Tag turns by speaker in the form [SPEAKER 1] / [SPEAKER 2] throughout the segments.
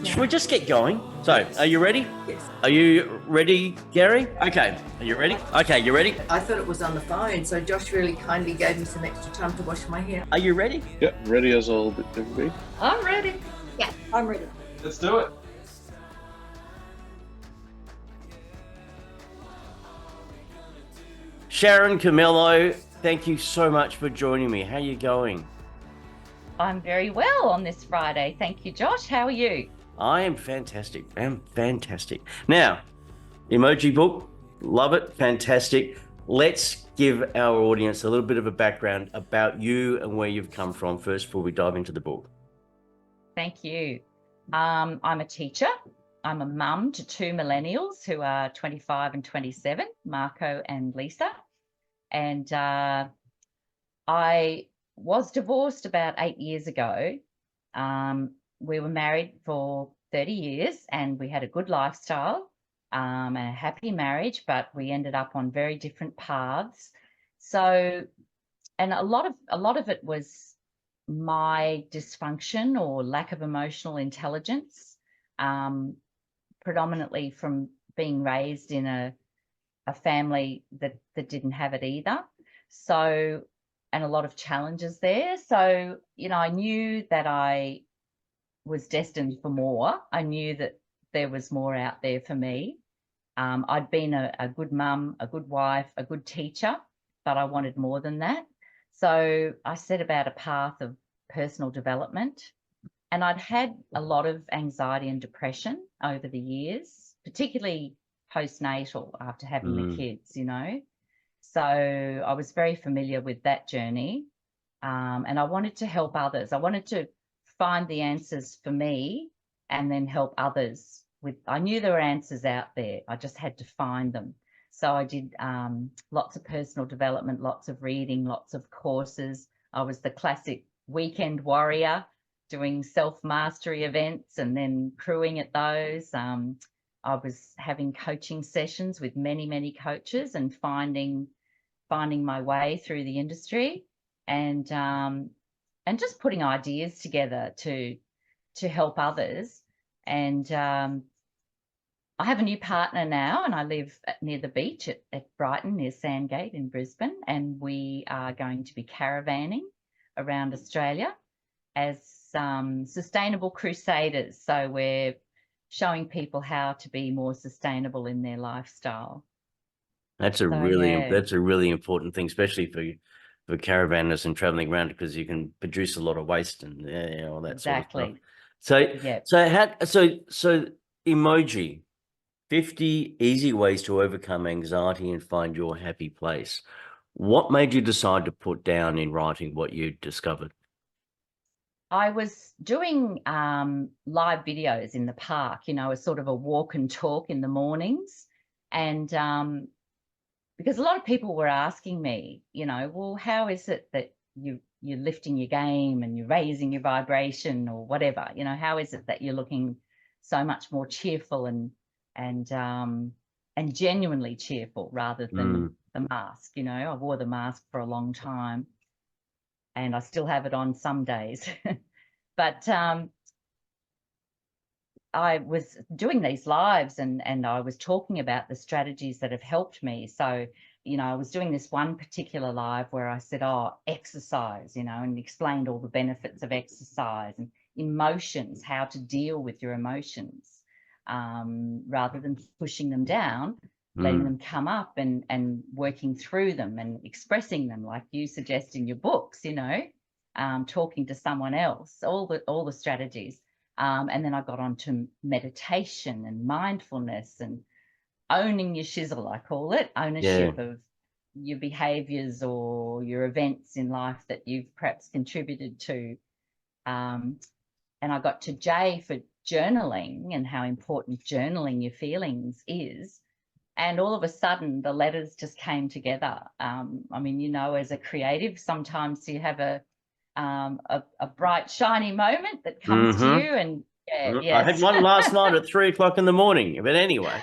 [SPEAKER 1] Should we just get going? So, are you ready?
[SPEAKER 2] Yes.
[SPEAKER 1] Are you ready, Gary? Okay. Are you ready? Okay, you ready?
[SPEAKER 2] I thought it was on the phone, so Josh really kindly gave me some extra time to wash my hair.
[SPEAKER 1] Are you ready?
[SPEAKER 3] Yeah, ready as all everybody.
[SPEAKER 2] I'm ready.
[SPEAKER 4] Yeah, I'm ready.
[SPEAKER 3] Let's do it.
[SPEAKER 1] Sharon Chemello, thank you so much for joining me. How are you going?
[SPEAKER 4] I'm very well on this Friday. Thank you, Josh. How are you?
[SPEAKER 1] I am fantastic. I'm fantastic. Now, emoji book, love it, fantastic. Let's give our audience a little bit of a background about you and where you've come from first before we dive into the book.
[SPEAKER 4] Thank you. I'm a teacher. I'm a mum to two millennials who are 25 and 27, Marco and Lisa. And I was divorced about 8 years ago. We were married for 30 years and we had a good lifestyle and a happy marriage, but we ended up on very different paths. So, and a lot of it was my dysfunction or lack of emotional intelligence, predominantly from being raised in a family that didn't have it either. So, and a lot of challenges there. So, I knew that I was destined for more. I knew that there was more out there for me. I'd been a good mum, a good wife, a good teacher, but I wanted more than that. So I set about a path of personal development, and I'd had a lot of anxiety and depression over the years, particularly postnatal after having the kids, So I was very familiar with that journey, and I wanted to help others. I wanted to find the answers for me and then help others with. I knew there were answers out there. I just had to find them. So I did lots of personal development, lots of reading, lots of courses. I was the classic weekend warrior, doing self-mastery events and then crewing at those. I was having coaching sessions with many, many coaches and finding my way through the industry, and just putting ideas together to help others. And I have a new partner now, and I live near the beach at Brighton, near Sandgate in Brisbane, and we are going to be caravanning around Australia as sustainable crusaders. So we're showing people how to be more sustainable in their lifestyle.
[SPEAKER 1] That's a really important thing, especially for caravanners and traveling around, because you can produce a lot of waste and all that sort of stuff. So EMOJI, 50 easy ways to overcome anxiety and find your happy place. What made you decide to put down in writing what you discovered?
[SPEAKER 4] I was doing live videos in the park, a sort of a walk and talk in the mornings. And because a lot of people were asking me, well, how is it that you're lifting your game and you're raising your vibration or whatever? How is it that you're looking so much more cheerful and genuinely cheerful rather than the mask? I wore the mask for a long time, and I still have it on some days. But I was doing these lives and I was talking about the strategies that have helped me. So, I was doing this one particular live where I said, exercise, and explained all the benefits of exercise and emotions, how to deal with your emotions, rather than pushing them down, letting them come up and working through them and expressing them like you suggest in your books, talking to someone else, all the strategies. And then I got on to meditation and mindfulness and owning your shizzle, I call it, ownership of your behaviors or your events in life that you've perhaps contributed to. And I got to J for journaling and how important journaling your feelings is. And all of a sudden, the letters just came together. As a creative, sometimes you have a bright, shiny moment that comes to you, and
[SPEAKER 1] I had one last night at 3 o'clock in the morning. But anyway,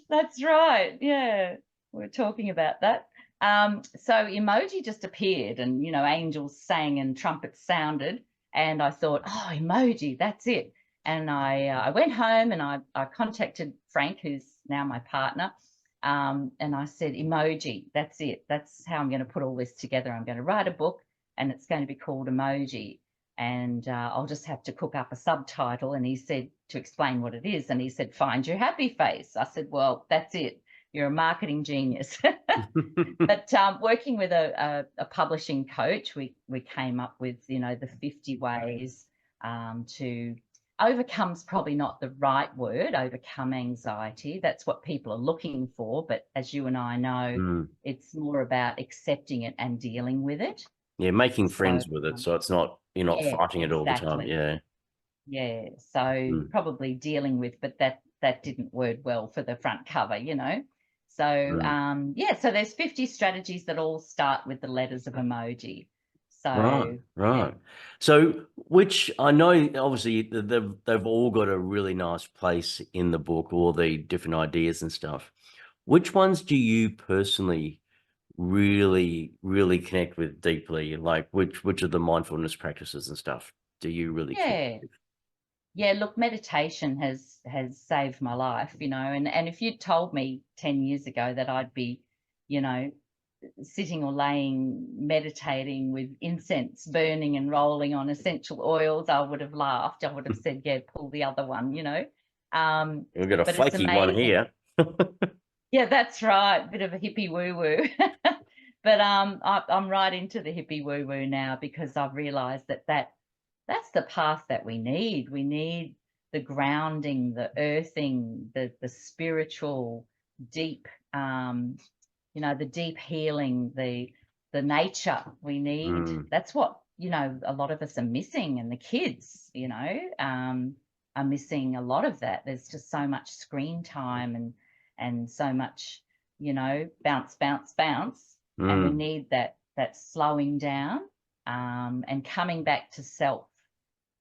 [SPEAKER 4] that's right. Yeah, we're talking about that. So EMOJI just appeared, and angels sang and trumpets sounded, and I thought, EMOJI, that's it. And I went home and I contacted Frank, who's now my partner, and I said, emoji, that's it. That's how I'm going to put all this together. I'm going to write a book and it's going to be called Emoji. And I'll just have to cook up a subtitle. And he said, to explain what it is. And he said, find your happy face. I said, well, that's it. You're a marketing genius. But working with a publishing coach, we came up with, you know, the 50 ways to overcome's probably not the right word, overcome anxiety. That's what people are looking for. But as you and I know, it's more about accepting it and dealing with it.
[SPEAKER 1] Yeah, making friends with it. So it's not, you're not
[SPEAKER 4] yeah,
[SPEAKER 1] fighting it all the time.
[SPEAKER 4] exactly.
[SPEAKER 1] Yeah.
[SPEAKER 4] Yeah. So probably dealing with, but that didn't word well for the front cover, you know. So yeah, so there's 50 strategies that all start with the letters of emoji. So
[SPEAKER 1] Right. So, which I know, obviously, they've all got a really nice place in the book, all the different ideas and stuff. Which ones do you personally really, really connect with deeply? Like, which of the mindfulness practices and stuff do you really connect with?
[SPEAKER 4] yeah, look, meditation has saved my life, you know, and if you'd told me 10 years ago that I'd be, you know, sitting or laying meditating with incense burning and rolling on essential oils, I would have laughed. I would have said, yeah, pull the other one, you know.
[SPEAKER 1] We've got a
[SPEAKER 4] But it's
[SPEAKER 1] flaky one
[SPEAKER 4] amazing.
[SPEAKER 1] here.
[SPEAKER 4] Yeah, that's right. Bit of a hippie woo-woo. But I'm right into the hippie woo-woo now, because I've realized that's the path that we need. We need the grounding, the earthing, the spiritual deep, you know, the deep healing, the nature we need. That's what, you know, a lot of us are missing, and the kids, you know, are missing a lot of that. There's just so much screen time and so much, you know, bounce, bounce, bounce. And we need that slowing down and coming back to self,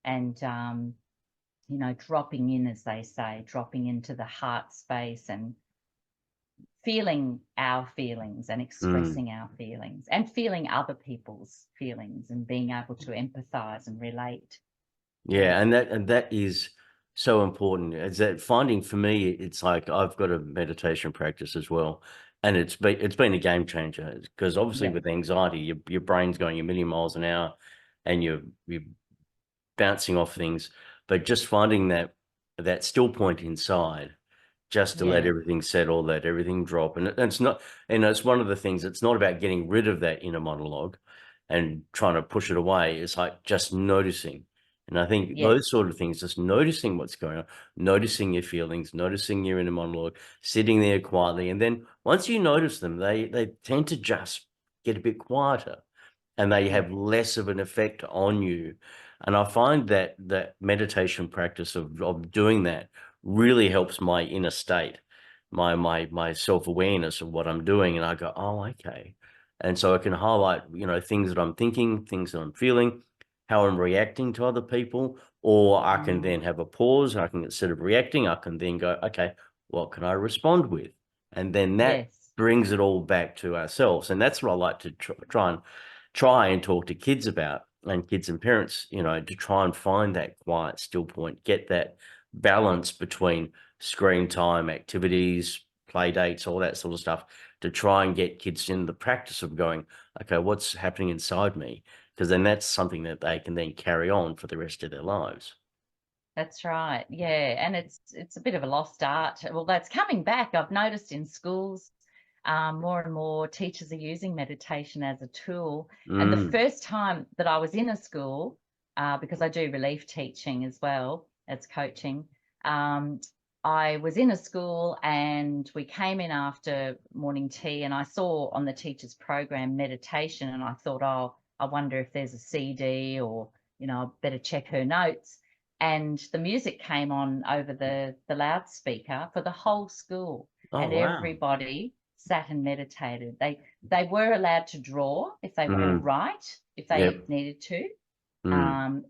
[SPEAKER 4] and you know, dropping in, as they say, dropping into the heart space and feeling our feelings and expressing our feelings and feeling other people's feelings and being able to empathize and relate.
[SPEAKER 1] Yeah, and that is so important. It's that finding, for me, it's like I've got a meditation practice as well, and it's been a game changer, because obviously
[SPEAKER 4] Yeah.
[SPEAKER 1] with anxiety, your brain's going a million miles an hour, and you're bouncing off things, but just finding that still point inside, just to let
[SPEAKER 4] Yeah.
[SPEAKER 1] everything settle, let everything drop. And it's not, and it's one of the things, it's not about getting rid of that inner monologue and trying to push it away. It's like just noticing. And I think
[SPEAKER 4] Yes.
[SPEAKER 1] those sort of things, just noticing what's going on, noticing your feelings, noticing your inner monologue, sitting there quietly. And then once you notice them, they tend to just get a bit quieter, and they have less of an effect on you. And I find that meditation practice of doing that really helps my inner state, my self-awareness of what I'm doing. And I go, oh, okay. And so I can highlight, you know, things that I'm thinking, things that I'm feeling, how I'm reacting to other people, or I can then have a pause. I can, instead of reacting, I can then go, okay, what can I respond with? And then that
[SPEAKER 4] Yes.
[SPEAKER 1] brings it all back to ourselves. And that's what I like to try and talk to kids about, and kids and parents, you know, to try and find that quiet, still point, get that balance between screen time, activities, play dates, all that sort of stuff, to try and get kids in the practice of going, okay, what's happening inside me? Because then that's something that they can then carry on for the rest of their lives.
[SPEAKER 4] That's right. Yeah. And it's a bit of a lost art. Well, that's coming back. I've noticed in schools, more and more teachers are using meditation as a tool. And the first time that I was in a school, because I do relief teaching as well as coaching, I was in a school and we came in after morning tea, and I saw on the teacher's program meditation, and I thought, oh, I wonder if there's a CD, or, you know, I better check her notes. And the music came on over the loudspeaker for the whole school.
[SPEAKER 1] Oh,
[SPEAKER 4] And
[SPEAKER 1] wow.
[SPEAKER 4] everybody sat and meditated. They were allowed to draw if they or write if they needed to,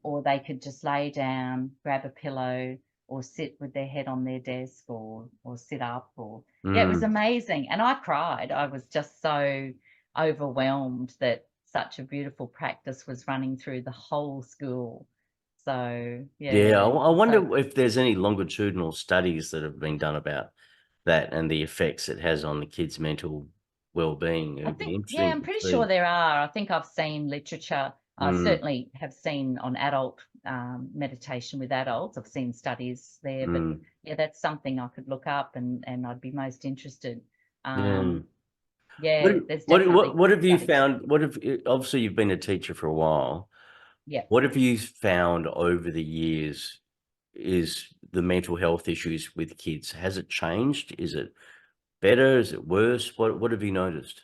[SPEAKER 4] or they could just lay down, grab a pillow, or sit with their head on their desk, or sit up, or yeah, it was amazing. And I cried. I was just so overwhelmed that such a beautiful practice was running through the whole school. So
[SPEAKER 1] Yeah,
[SPEAKER 4] yeah,
[SPEAKER 1] I
[SPEAKER 4] so
[SPEAKER 1] wonder if there's any longitudinal studies that have been done about that and the effects it has on the kids' mental well-being. It
[SPEAKER 4] I
[SPEAKER 1] would be
[SPEAKER 4] think, yeah,
[SPEAKER 1] interesting
[SPEAKER 4] I'm
[SPEAKER 1] to
[SPEAKER 4] pretty sure
[SPEAKER 1] see.
[SPEAKER 4] there are. I think I've seen literature. I
[SPEAKER 1] Mm,
[SPEAKER 4] certainly have seen on adult meditation with adults. I've seen studies there, but
[SPEAKER 1] mm,
[SPEAKER 4] yeah, that's something I could look up and I'd be most interested.
[SPEAKER 1] yeah.
[SPEAKER 4] Yeah, there's
[SPEAKER 1] What
[SPEAKER 4] definitely
[SPEAKER 1] what have you
[SPEAKER 4] studies.
[SPEAKER 1] found? What have obviously you've been a teacher for a while.
[SPEAKER 4] Yeah.
[SPEAKER 1] What have you found over the years is the mental health issues with kids? Has it changed? Is it better? Is it worse? What have you noticed?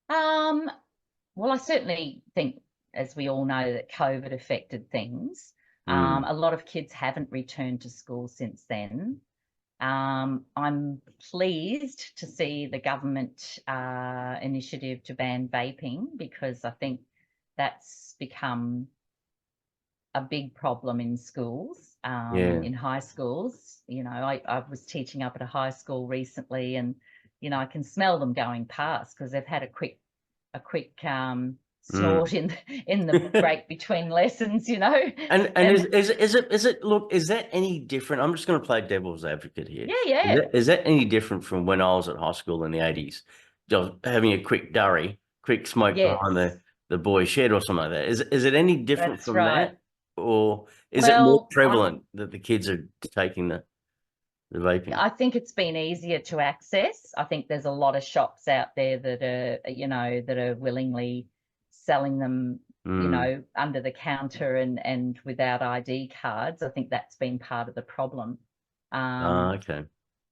[SPEAKER 4] Um, well, I certainly think, as we all know, that COVID affected things.
[SPEAKER 1] Mm,
[SPEAKER 4] A lot of kids haven't returned to school since then. I'm pleased to see the government initiative to ban vaping, because I think that's become a big problem in schools,
[SPEAKER 1] yeah.
[SPEAKER 4] in high schools. I was teaching up at a high school recently, and I can smell them going past because they've had a quick
[SPEAKER 1] Mm.
[SPEAKER 4] snort in the break between lessons,
[SPEAKER 1] And
[SPEAKER 4] and
[SPEAKER 1] is it look, is that any different? I'm just going to play devil's advocate here.
[SPEAKER 4] yeah, yeah,
[SPEAKER 1] Is that any different from when I was at high school in the 80s? Just having a quick durry, quick smoke behind
[SPEAKER 4] yes,
[SPEAKER 1] the boys' shed or something like that. Is it any different
[SPEAKER 4] that's
[SPEAKER 1] from
[SPEAKER 4] right.
[SPEAKER 1] that? Or is it more
[SPEAKER 4] Well,
[SPEAKER 1] prevalent that the kids are taking the vaping?
[SPEAKER 4] I think it's been easier to access. I think there's a lot of shops out there that are willingly selling them,
[SPEAKER 1] Mm.
[SPEAKER 4] under the counter and without ID cards. I think that's been part of the problem.
[SPEAKER 1] Ah,
[SPEAKER 4] Um,
[SPEAKER 1] okay.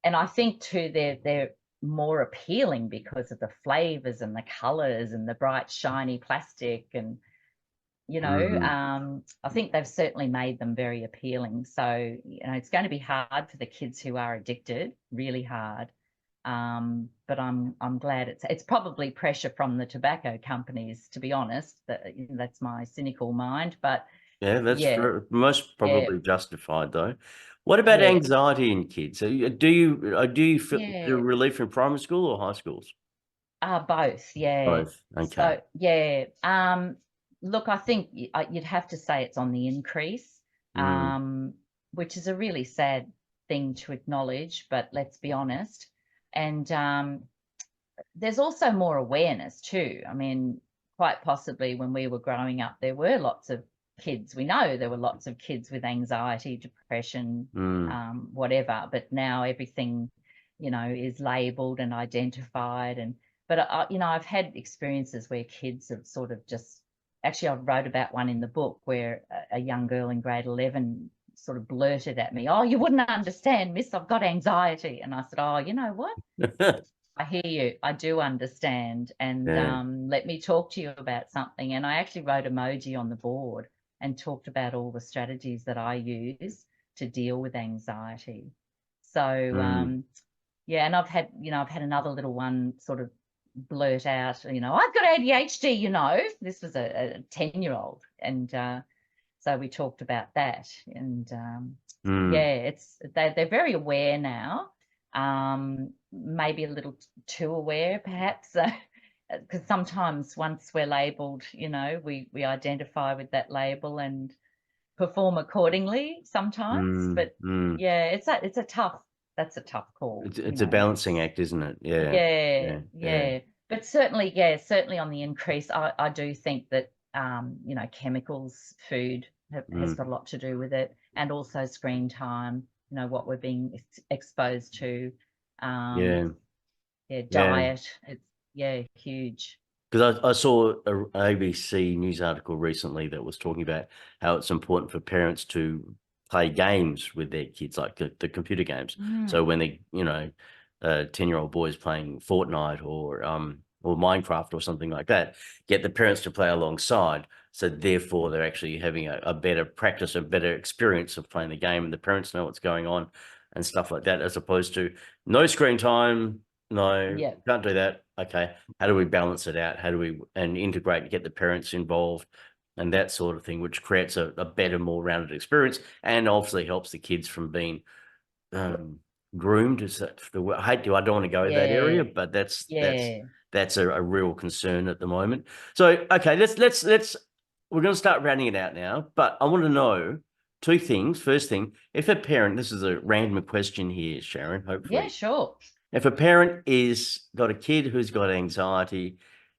[SPEAKER 4] and I think too, they're more appealing because of the flavors and the colors and the bright, shiny plastic, and
[SPEAKER 1] Mm.
[SPEAKER 4] I think they've certainly made them very appealing. So, it's going to be hard for the kids who are addicted, really hard. But I'm glad it's probably pressure from the tobacco companies, to be honest. That's my cynical mind. But
[SPEAKER 1] Yeah, that's
[SPEAKER 4] yeah,
[SPEAKER 1] most
[SPEAKER 4] yeah,
[SPEAKER 1] probably justified though. What about
[SPEAKER 4] yeah,
[SPEAKER 1] anxiety in kids? Do you feel
[SPEAKER 4] yeah.
[SPEAKER 1] relief in primary school or high schools?
[SPEAKER 4] Both, yeah.
[SPEAKER 1] Both. Okay.
[SPEAKER 4] So yeah, look, I think you'd have to say it's on the increase,
[SPEAKER 1] Mm,
[SPEAKER 4] which is a really sad thing to acknowledge, but let's be honest. And there's also more awareness too. I mean, quite possibly when we were growing up, there were lots of kids. We know there were lots of kids with anxiety, depression,
[SPEAKER 1] mm,
[SPEAKER 4] whatever. But now everything, is labelled and identified. But I've had experiences where kids have sort of just. Actually, I wrote about one in the book where a young girl in grade 11 sort of blurted at me, "Oh, you wouldn't understand, miss. I've got anxiety." And I said, "Oh, you know what? I hear you. I do understand. And
[SPEAKER 1] yeah.
[SPEAKER 4] let me talk to you about something." And I actually wrote emoji on the board and talked about all the strategies that I use to deal with anxiety. So
[SPEAKER 1] Mm,
[SPEAKER 4] yeah, and I've had another little one sort of blurt out, "I've got ADHD, This was a 10-year-old. And so we talked about that. And
[SPEAKER 1] mm,
[SPEAKER 4] yeah, they're very aware now. Maybe a little too aware, perhaps, because sometimes once we're labelled, we identify with that label and perform accordingly sometimes.
[SPEAKER 1] mm,
[SPEAKER 4] But
[SPEAKER 1] mm.
[SPEAKER 4] yeah, that's a tough call,
[SPEAKER 1] It's a balancing act, isn't it? Yeah.
[SPEAKER 4] yeah,
[SPEAKER 1] Yeah. Yeah.
[SPEAKER 4] yeah. But certainly, yeah, certainly on the increase, I do think that chemicals, food has
[SPEAKER 1] Mm,
[SPEAKER 4] got a lot to do with it, and also screen time. What we're being exposed to. Um,
[SPEAKER 1] yeah.
[SPEAKER 4] yeah,
[SPEAKER 1] Yeah.
[SPEAKER 4] diet. It's yeah, huge.
[SPEAKER 1] Because I saw a ABC news article recently that was talking about how it's important for parents to play games with their kids, like the computer games. So
[SPEAKER 4] Mm,
[SPEAKER 1] when a 10-year-old boy is playing Fortnite or Minecraft or something like that, get the parents to play alongside. So therefore, they're actually having a better practice, a better experience of playing the game, and the parents know what's going on and stuff like that, as opposed to no screen time, no,
[SPEAKER 4] yeah,
[SPEAKER 1] can't do that. Okay, how do we balance it out? How do we integrate, get the parents involved and that sort of thing, which creates a better, more rounded experience and obviously helps the kids from being groomed. Is that I don't want to go that
[SPEAKER 4] yeah,
[SPEAKER 1] area, but that's
[SPEAKER 4] yeah,
[SPEAKER 1] that's a real concern at the moment. So okay, let's we're going to start rounding it out now, but I want to know two things. First thing, if a parent, this is a random question here, Sharon, hopefully.
[SPEAKER 4] Yeah, sure.
[SPEAKER 1] If a parent got a kid who's got anxiety,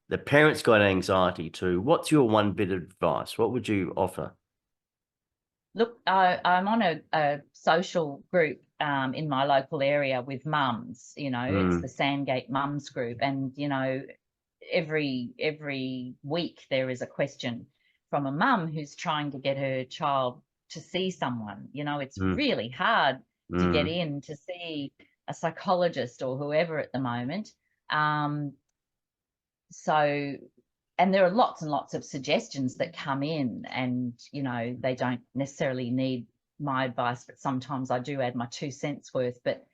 [SPEAKER 1] the parent's got anxiety too, what's your one bit of advice? What would you offer?
[SPEAKER 4] Look, I'm on a social group in my local area with mums. It's the Sandgate Mums group, and every week there is a question from a mum who's trying to get her child to see someone. It's really hard to get in to see a psychologist or whoever at the moment. And there are lots and lots of suggestions that come in, and they don't necessarily need my advice, but sometimes I do add my 2 cents worth. But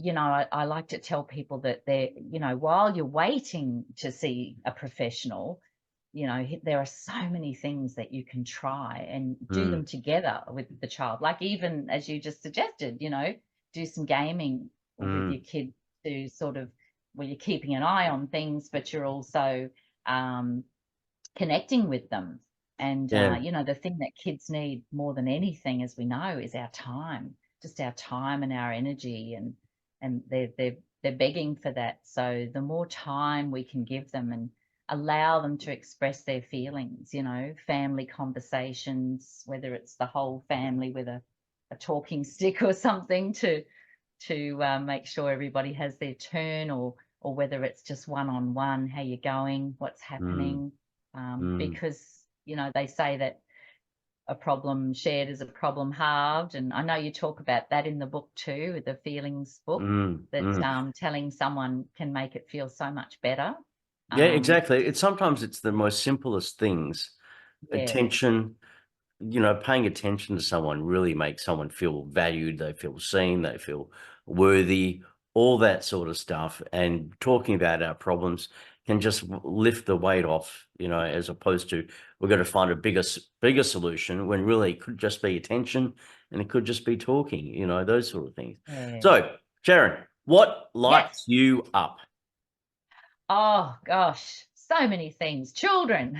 [SPEAKER 4] I like to tell people that while you're waiting to see a professional, there are so many things that you can try and do them together with the child. Like, even as you just suggested, do some gaming with your kid to sort of, well, you're keeping an eye on things, but you're also connecting with them. And the thing that kids need more than anything, as we know, is our time, just our time and our energy, and they're begging for that. So the more time we can give them and allow them to express their feelings, family conversations, whether it's the whole family with a talking stick or something to make sure everybody has their turn, or whether it's just one-on-one, how you going, what's happening, because they say that a problem shared is a problem halved, and I know you talk about that in the book too, the feelings book, that telling someone can make it feel so much better.
[SPEAKER 1] Yeah, exactly. Sometimes it's the most simplest things.
[SPEAKER 4] Yeah.
[SPEAKER 1] Attention, paying attention to someone really makes someone feel valued. They feel seen, they feel worthy, all that sort of stuff. And talking about our problems can just lift the weight off, as opposed to we've got to find a bigger solution, when really it could just be attention, and it could just be talking, those sort of things.
[SPEAKER 4] Yeah.
[SPEAKER 1] So, Sharon, what lights you up?
[SPEAKER 4] Oh gosh, so many things. Children.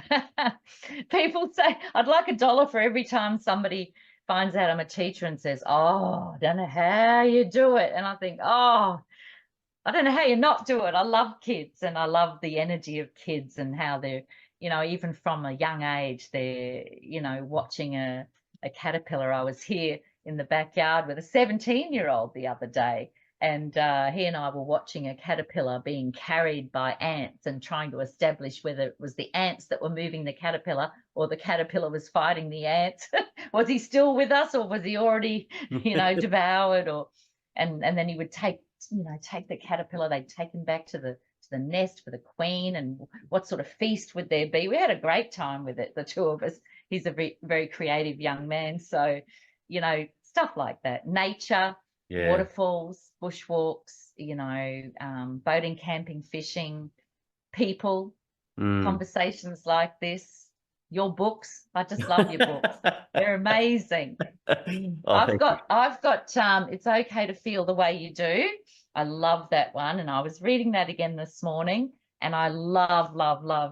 [SPEAKER 4] People say, I'd like $1 for every time somebody finds out I'm a teacher and says, oh, I don't know how you do it. And I think, oh, I don't know how you not do it. I love kids, and I love the energy of kids, and how they're, even from a young age, they're, watching a caterpillar. I was here in the backyard with a 17-year-old the other day, and he and I were watching a caterpillar being carried by ants and trying to establish whether it was the ants that were moving the caterpillar or the caterpillar was fighting the ants. Was he still with us, or was he already, devoured? And then he would take the caterpillar, they'd take him back to the nest for the queen, and what sort of feast would there be? We had a great time with it, the two of us. He's a very, very creative young man. So, stuff like that. Nature, waterfalls, bushwalks, boating, camping, fishing, people, conversations like this. Your books, I just love your books. They're amazing. I've got It's Okay to Feel the Way You Do. I love that one, and I was reading that again this morning, and I love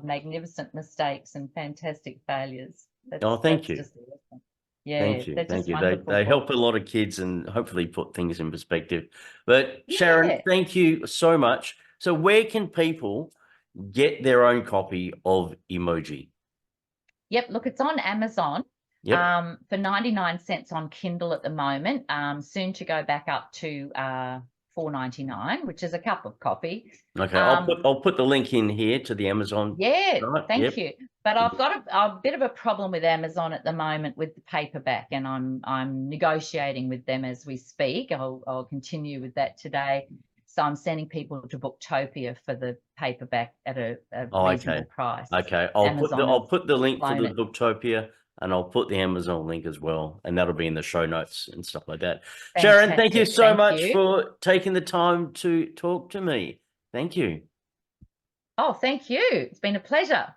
[SPEAKER 4] Magnificent Mistakes and Fantastic Failures.
[SPEAKER 1] Thank you.
[SPEAKER 4] Just awesome. Yeah,
[SPEAKER 1] thank you. They
[SPEAKER 4] books.
[SPEAKER 1] help a lot of kids and hopefully put things in perspective. But Sharon, thank you so much. So where can people get their own copy of EMOJI?
[SPEAKER 4] Yep, look, it's on Amazon.
[SPEAKER 1] Yep.
[SPEAKER 4] For 99 cents on Kindle at the moment. Soon to go back up to $4.99, which is a cup of coffee.
[SPEAKER 1] Okay, I'll put the link in here to the Amazon.
[SPEAKER 4] Yeah,
[SPEAKER 1] right?
[SPEAKER 4] thank you. But I've got a bit of a problem with Amazon at the moment with the paperback, and I'm negotiating with them as we speak. I'll continue with that today. So I'm sending people to Booktopia for the paperback at a reasonable price.
[SPEAKER 1] Okay, I'll put the link for the Booktopia, and I'll put the Amazon link as well, and that'll be in the show notes and stuff like that. Fantastic. Sharon, thank you so much for taking the time to talk to me. Thank you.
[SPEAKER 4] Oh, thank you. It's been a pleasure.